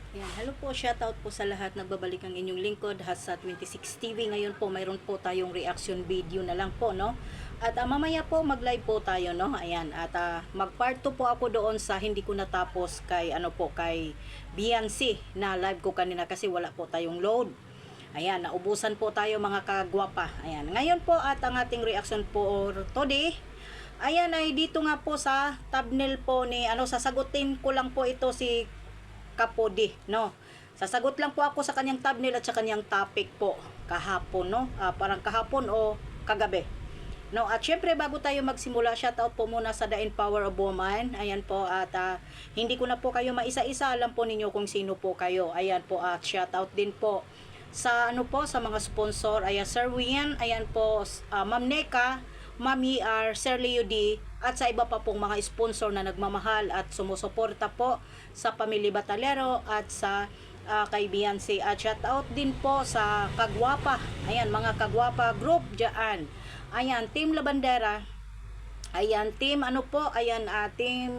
Ayan, hello po, shoutout po sa lahat. Nagbabalik ang inyong lingkod, Hasa 26 TV. Ngayon po, mayroon po tayong reaction video na lang po, no? At mamaya po, mag-live po tayo, no? Ayan, at mag-part 2 po ako doon sa hindi ko natapos kay, kay Beyonce na live ko kanina kasi wala po tayong load. Ayan, naubusan po tayo mga kagwapa. Ayan, ngayon po at ang ating reaction po today, ayan ay dito nga po sa thumbnail po ni, sasagutin ko lang po ito si Kapodi, no? Sasagot lang po ako sa kanyang thumbnail at sa kanyang topic po kahapon, no? Parang kahapon o kagabi. No, at syempre bago tayo magsimula, shoutout po muna sa The Power of Woman. Ayan po at hindi ko na po kayo maisa-isa, alam po ninyo kung sino po kayo. Ayan po at shoutout din po sa sa mga sponsor. Ayan Sir Wian, ayan po Ma'am Neka, Ma'am ER, Sir Leo D, at sa iba pa pong mga sponsor na nagmamahal at sumusuporta po sa Pamilya Batalero at sa kay Beyonce. At shout out din po sa Kagwapa. Ayan, mga Kagwapa group dyan. Ayan, Team Labandera. Ayan, team ayan, team,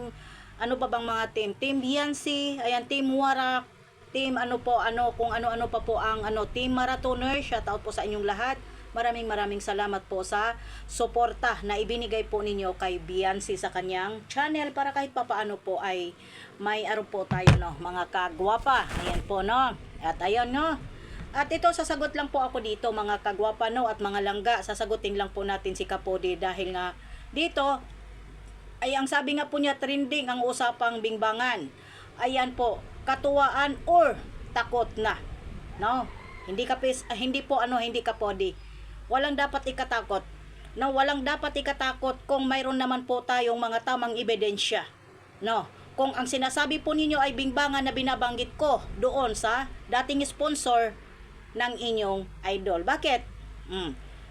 ano pa bang mga team? Team Beyonce, ayan, Team Warak, team kung ano-ano pa po ang Team Marathoner. Shout out po sa inyong lahat. Maraming salamat po sa suporta na ibinigay po ninyo kay Beyonce sa kanyang channel para kahit papaano po ay may po tayo, no, mga kagwapa. Ayan po, no. At ayun, no. At ito, sasagot lang po ako dito mga kagwapa, no, at mga langga. Sasagutin lang po natin si Kapodi dahil nga dito ay ang sabi nga po niya trending ang usapang bingbangan. Ayan po, katuwaan or takot na. No? Hindi Kapodi. Walang dapat ikatakot. No, walang dapat ikatakot kung mayroon naman po tayong mga tamang ebidensya. No, kung ang sinasabi po ninyo ay bingbangan na binabanggit ko doon sa dating sponsor ng inyong idol. Bakit?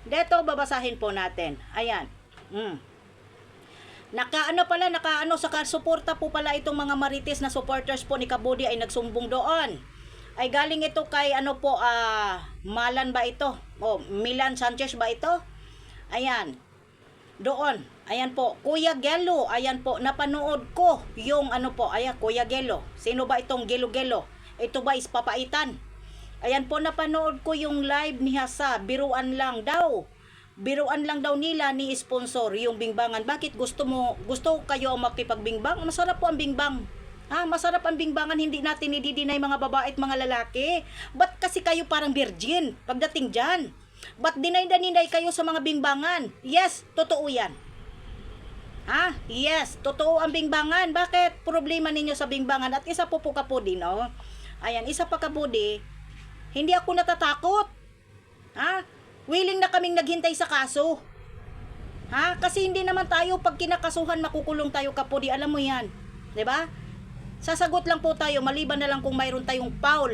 Dito babasahin po natin. Ayan. Sa suporta po pala itong mga marites na supporters po ni Kabudi ay nagsumbong doon. Ay galing ito kay Malan ba ito? O Milan Sanchez ba ito? Ayan. Doon. Ayan po, Kuya Gelo. Ayan po, napanood ko yung ayan, Kuya Gelo. Sino ba itong Gelo-Gelo? Ito ba is papaitan? Ayan po, napanood ko yung live ni Hasa. Biruan lang daw nila ni sponsor yung bingbangan. Bakit gusto kayo makipagbingbang? Masarap po ang bingbang. Masarap ang bingbangan, hindi natin i-deny mga babae at mga lalaki. Ba't kasi kayo parang virgin pagdating dyan? Ba't deny kayo sa mga bingbangan? Yes, totoo yan. Yes, totoo ang bingbangan. Bakit? Problema ninyo sa bingbangan. At isa po Kapudi, no? Ayan, isa pa Kapudi, hindi ako natatakot. Willing na kaming naghintay sa kaso. Kasi hindi naman tayo pag kinakasuhan makukulong tayo Kapudi, alam mo yan. 'Di ba? Sasagot lang po tayo maliban na lang kung mayroon tayong foul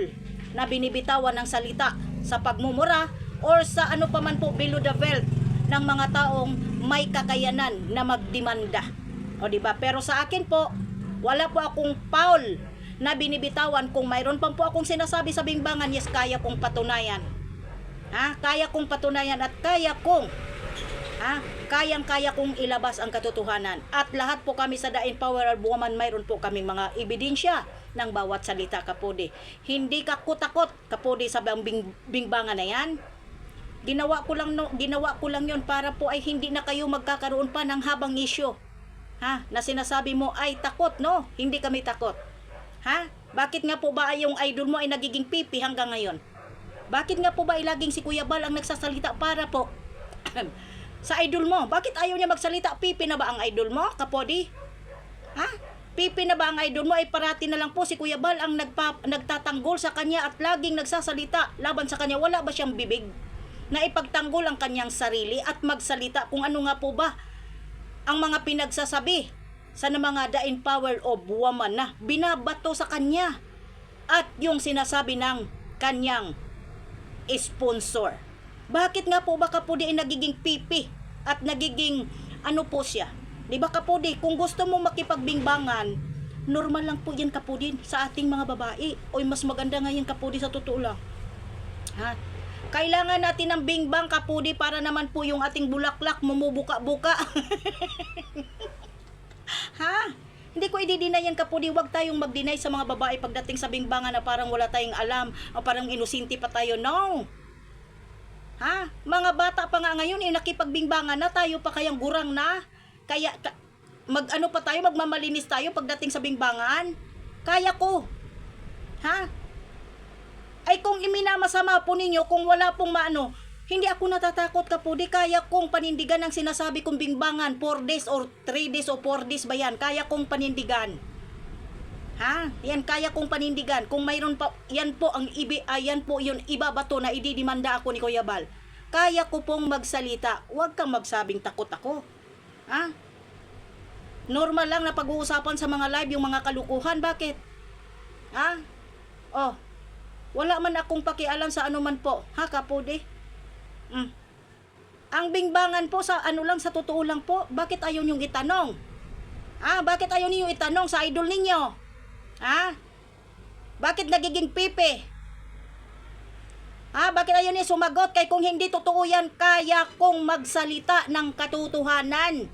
na binibitawan ng salita sa pagmumura or sa pa man po below the belt ng mga taong may kakayanan na magdemanda. O di ba? Pero sa akin po, wala po akong foul na binibitawan. Kung mayroon pa po akong sinasabi sa bingbangan, yes, kaya kong patunayan. Kaya kong patunayan at kayang-kaya kong ilabas ang katotohanan. At lahat po kami sa The Power of Woman, mayroon po kaming mga ebidensya ng bawat salita Kapudi. Hindi ka kutakot Kapudi sa bingbangan na yan. Ginawa ko lang yon para po ay hindi na kayo magkakaroon pa ng habang isyo. Na sinasabi mo ay takot, no? Hindi kami takot. Bakit nga po ba yung idol mo ay nagiging pipi hanggang ngayon? Bakit nga po ba ay laging si Kuya Bal ang nagsasalita para po sa idol mo? Bakit ayaw niya magsalita? Pipi na ba ang idol mo, Kapodi? Pipi na ba ang idol mo? Ay parati na lang po si Kuya Bal ang nagtatanggol sa kanya at laging nagsasalita laban sa kanya. Wala ba siyang bibig na ipagtanggol ang kanyang sarili at magsalita kung ano nga po ba ang mga pinagsasabi sa mga The Power of Woman na binabato sa kanya at yung sinasabi ng kanyang sponsor? Bakit nga po ba Kapudi ay nagiging pipi at nagiging po siya? Di ba Kapudi, kung gusto mo makipagbingbangan, normal lang po yan Kapudi sa ating mga babae. Oy, mas maganda nga yan Kapudi sa totoo lang. Kailangan natin ng bingbang Kapudi para naman po yung ating bulaklak mumubuka-buka. Hindi ko i-deny yan, Kapudi. Huwag tayong mag-deny sa mga babae pagdating sa bingbangan na parang wala tayong alam o parang inusinti pa tayo. No! Ha? Mga bata pa nga ngayon, nakipagbingbangan na, tayo pa kayang gurang na. Kaya, mag-ano pa tayo, magmamalinis tayo pagdating sa bingbangan. Kaya ko. Ha? Ay kung iminamasama po ninyo, kung wala pong maano, hindi ako natatakot, Kapudi. Kaya kong panindigan ang sinasabi kong bingbangan, 4 days or 3 days o 4 days ba yan? Kaya kong panindigan. Ha? Yan, kaya kong panindigan. Kung mayroon pa, yan po ang yan po yun, iba ba to na ididimanda ako ni Kuya Bal? Kaya ko pong magsalita. Huwag kang magsabing takot ako. Ha? Normal lang na pag-uusapan sa mga live yung mga kalukuhan. Bakit? Ha? Oh, wala man akong pakialam sa ano man po. Ha, Kapudi? Ang bingbangan po sa ano lang, sa totoo lang po, bakit ayaw niyong itanong? Ha? Bakit ayaw niyo itanong sa idol ninyo? Ha? Bakit nagiging pipi? Ha? Bakit ayaw niya sumagot? Kaya kung hindi totoo yan, kaya kong magsalita ng katotohanan.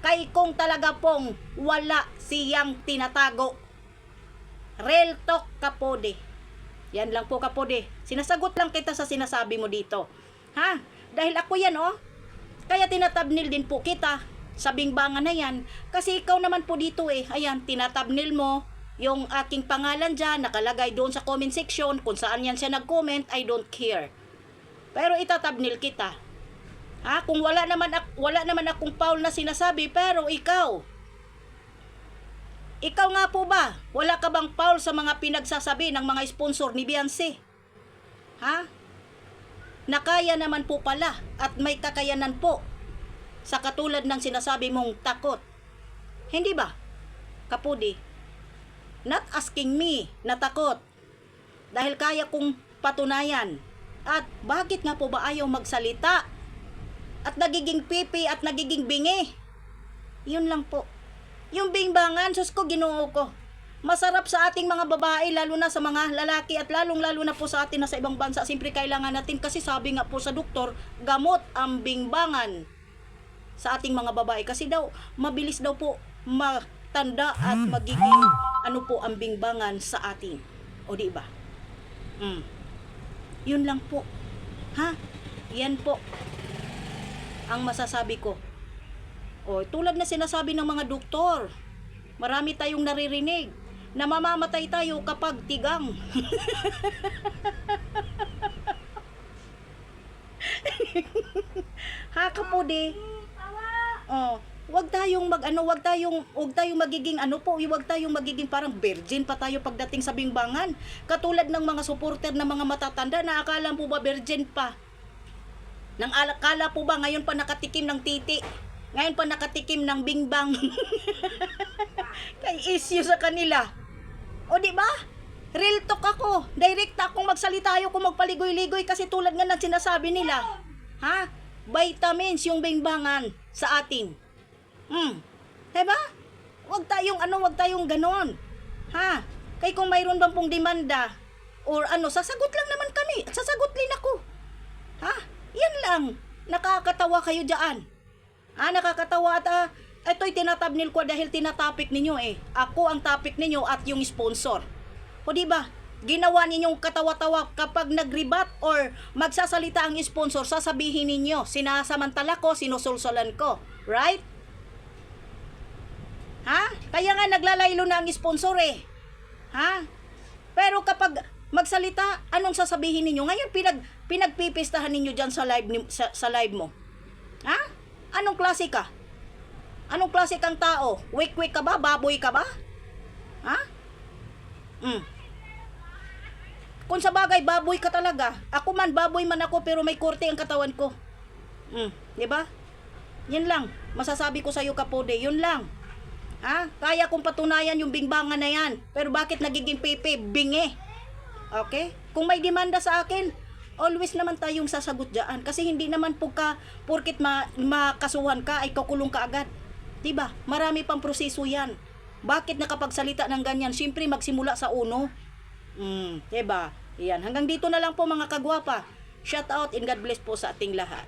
Kaya kung talaga pong wala siyang tinatago. Real talk, Kapudi. Yan lang po, Kapudi. Sinasagot lang kita sa sinasabi mo dito. Ha? Dahil ako yan, oh. Kaya tinatabnil din po kita sa bingbangan na yan. Kasi ikaw naman po dito eh. Ayan, tinatabnil mo yung aking pangalan dyan, nakalagay doon sa comment section, kung saan yan siya nag-comment, I don't care. Pero itatabnil kita. Ha? Kung wala naman akong foul na sinasabi, pero ikaw nga po ba? Wala ka bang foul sa mga pinagsasabi ng mga sponsor ni Beyonce? Ha? Nakaya naman po pala at may kakayanan po sa katulad ng sinasabi mong takot. Hindi ba, Kapudi? Not asking me na takot. Dahil kaya kong patunayan. At bakit nga po ba ayaw magsalita? At nagiging pipi at nagiging bingi? Yun lang po. Yung bingbangan, sus ko, Ginoo ko. Masarap sa ating mga babae, lalo na sa mga lalaki at lalong-lalo na po sa atin na sa ibang bansa. Siyempre kailangan natin kasi sabi nga po sa doktor, gamot ang bingbangan sa ating mga babae. Kasi daw, mabilis daw po matanda at magiging ano po ang bingbangan sa atin. O di ba? Yun lang po. Ha? Yan po ang masasabi ko. O, tulad na sinasabi ng mga doktor, marami tayong naririnig na mamamatay tayo kapag tigang. Ha, Kapudi? Oh, wag tayong magiging parang virgin pa tayo pagdating sa bingbangan. Katulad ng mga supporter ng mga matatanda na akala po ba virgin pa? Nang akala po ba ngayon pa nakatikim ng titi? Ngayon pa nakatikim ng bingbang? Kay issue sa kanila. O di ba? Real talk ako. Direct akong magsalita, ayoko magpaligoy-ligoy kasi tulad nga ng sinasabi nila. Ha? Vitamins yung bingbangan sa atin. Diba? Wag tayong ganon. Ha? Kaya kung mayroon bang pong demanda or sasagot lang naman kami. At sasagot din ako. Ha? Yan lang. Nakakatawa kayo dyan. Nakakatawa at ito'y tinatabnil ko dahil tinatopic ninyo eh. Ako ang topic ninyo at yung sponsor. O diba? Ginawa ninyong katawa-tawa kapag nag-rebat or magsasalita ang sponsor, sasabihin ninyo, sinasamantala ko, sinusulsulan ko. Right? Ha? Kaya nga naglalaylo na ang sponsor eh. Ha? Pero kapag magsalita, anong sasabihin ninyo? Ngayon pinagpipistahan ninyo dyan sa live mo. Ha? Anong klase ka? Anong klase kang tao? Wik-wik ka ba? Baboy ka ba? Ha? Kung sa bagay, baboy ka talaga. Ako man, baboy man ako, pero may korte ang katawan ko. Diba? Yan lang. Masasabi ko sa'yo, Kapudi. Yun lang. Ha? Kaya kong patunayan yung bingbangan na yan. Pero bakit nagiging pepe? Bingi. Okay? Kung may demanda sa akin, always naman tayong sasagot dyan. Kasi hindi naman porkit makasuhan ka, ay kukulong ka agad. Diba? Marami pang proseso yan. Bakit nakapagsalita ng ganyan? Siyempre magsimula sa uno. Diba? Yan. Hanggang dito na lang po mga kagwapa. Shout out and God bless po sa ating lahat.